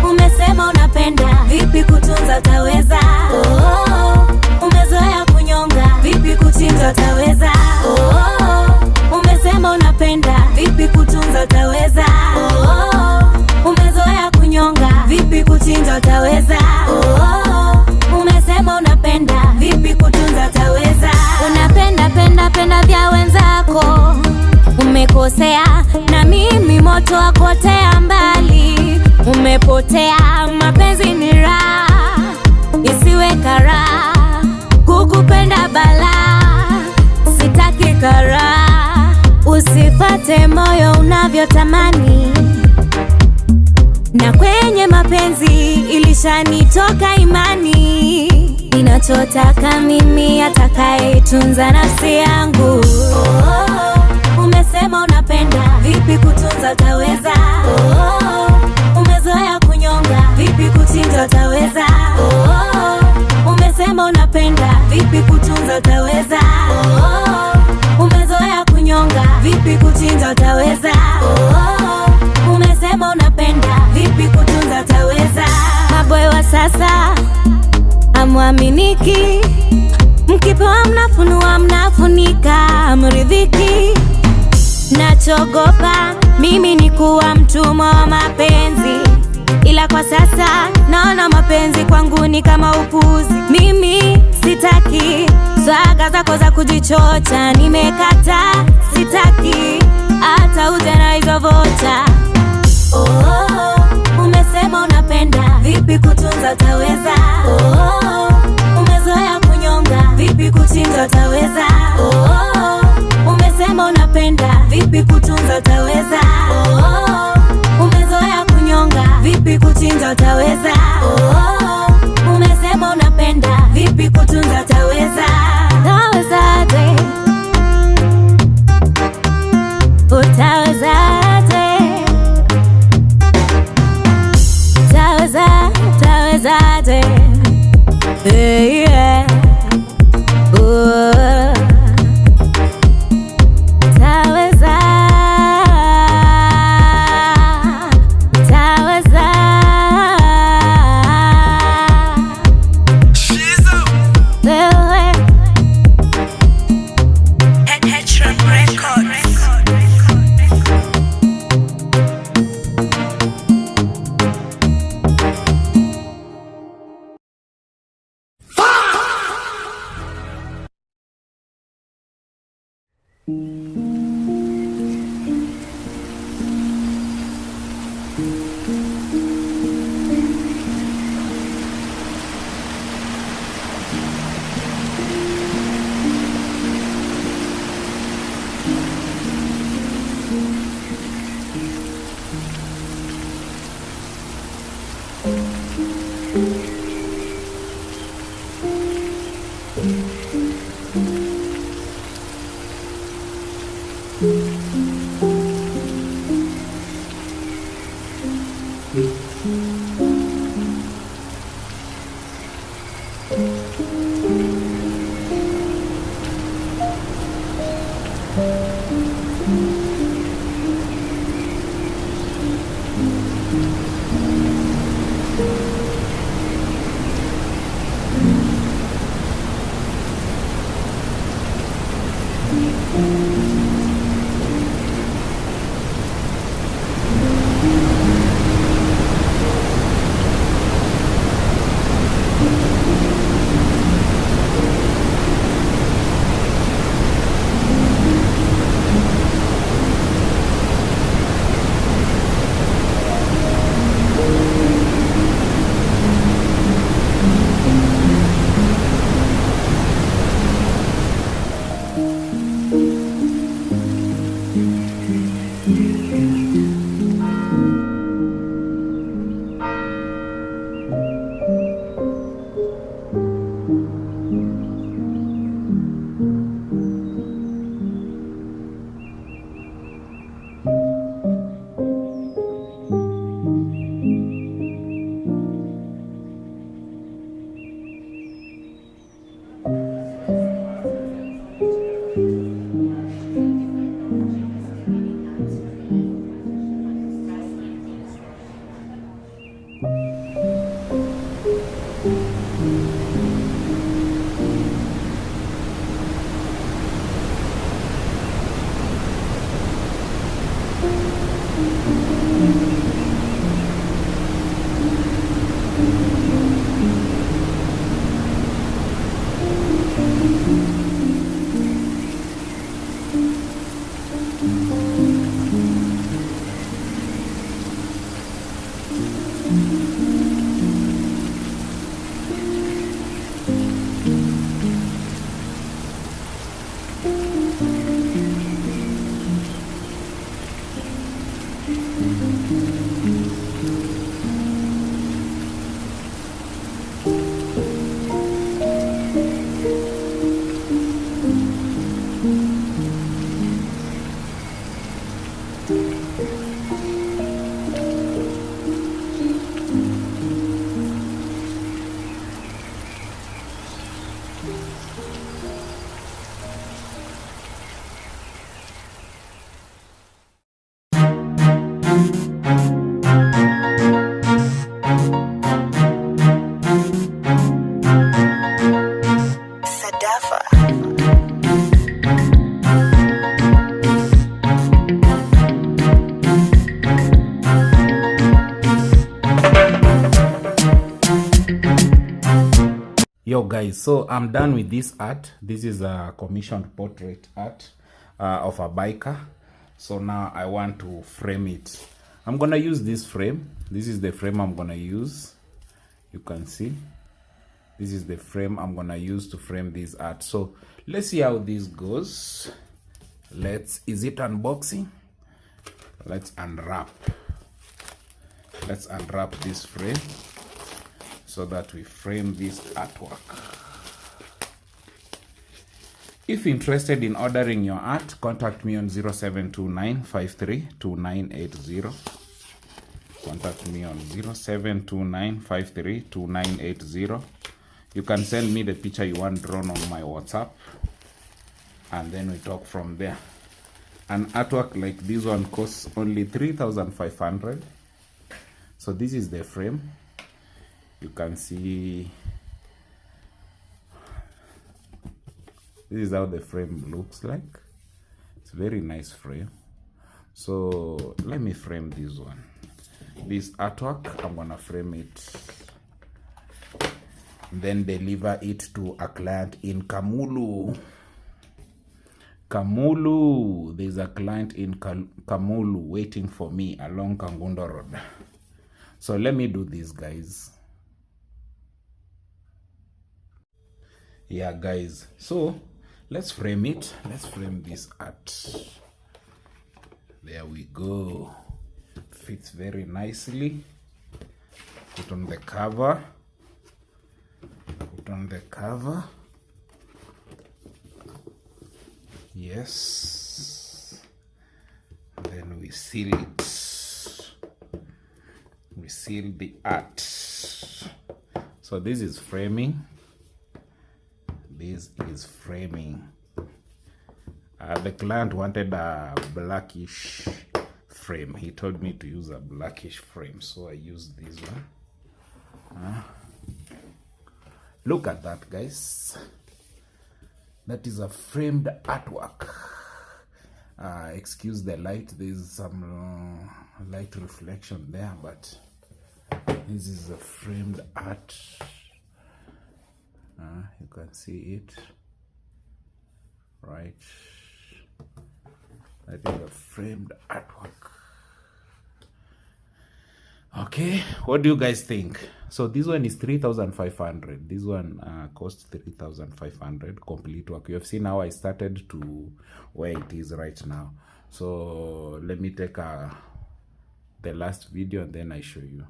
Umesema unapenda, vipi kutunza utaweza? Umezoea kunyonga, vipi kuchinja utaweza? Umesema unapenda, vipi kutunza utaweza? Umezoea kunyonga, vipi kuchinja utaweza? Umesema unapenda, vipi kutunza utaweza? Unapenda vya wenzako, umekosea na mimi moto wakotea mbali. Umepotea, mapenzi ni raha, isiwe karaha. Kukupenda balaa, sitaki karaha. Usifate moyo unavyotamani, na kwenye mapenzi ilishanitoka imani. Ninachotaka mimi atakayetunza nafsi yangu. Umesema unapenda, vipi kutunza utaweza? Umezoea kunyonga, vipi kuchinja utaweza? Umesema unapenda, vipi kutunza utaweza? Umezoea kunyonga, vipi kuchinja utaweza? Umesema unapenda, vipi kutunza utaweza? Maboy wa sasa hamuaminiki, mkipewa mnafunua mnafunika, mridhiki. Nachogopa mimi ni kuwa mtumwa wa mapenzi, ila kwa sasa naona mapenzi kwangu ni kama upuzi. Mimi sitaki swaga zako za kujichocha, nimekata, sitaki hata uje na hizo vocha. Umesema unapenda, vipi kutunza utaweza? Umezoea kunyonga, vipi kuchinja utaweza? Umesema unapenda, vipi kutunza utaweza? Umezoea kunyonga, vipi kuchinja utaweza? Umesema unapenda, vipi kutunza utaweza? Utawezaje? Utawezaje? Utawezaje? Hey, yeah. Yo guys, so I'm done with this art. This is a commissioned portrait art of a biker. So now I want to frame it. I'm gonna use this frame. This is the frame I'm gonna use. You can see this is the frame I'm gonna use to frame this art. So let's see how this goes. Is it unboxing? Let's unwrap this frame so that we frame this artwork. If interested in ordering your art, contact me on 0729 53 2980. Contact me on 0729 53 2980. You can send me the picture you want drawn on my WhatsApp, and then we talk from there. An artwork like this one costs only 3,500. So this is the frame. You can see this is how the frame looks like. It's a very nice frame. So let me frame this one. This artwork, I'm gonna frame it, then deliver it to a client in Kamulu. There's a client in Kamulu waiting for me along Kangundo Road. So let me do this, guys. Yeah guys, so let's frame it. Let's frame this art. There we go. Fits very nicely. Put on the cover. Yes. Then we seal it. We seal the art. So this is framing. This is framing. The client wanted a blackish frame. He told me to use a blackish frame, so I used this one. Look at that, guys. That is a framed artwork. Excuse the light, there's some light reflection there, but this is a framed art. You can see it, right? That is a framed artwork. Okay, what do you guys think? So this one is 3,500. This one costs 3,500 complete work. You have seen how I started to where it is right now. So let me take the last video and then I show you.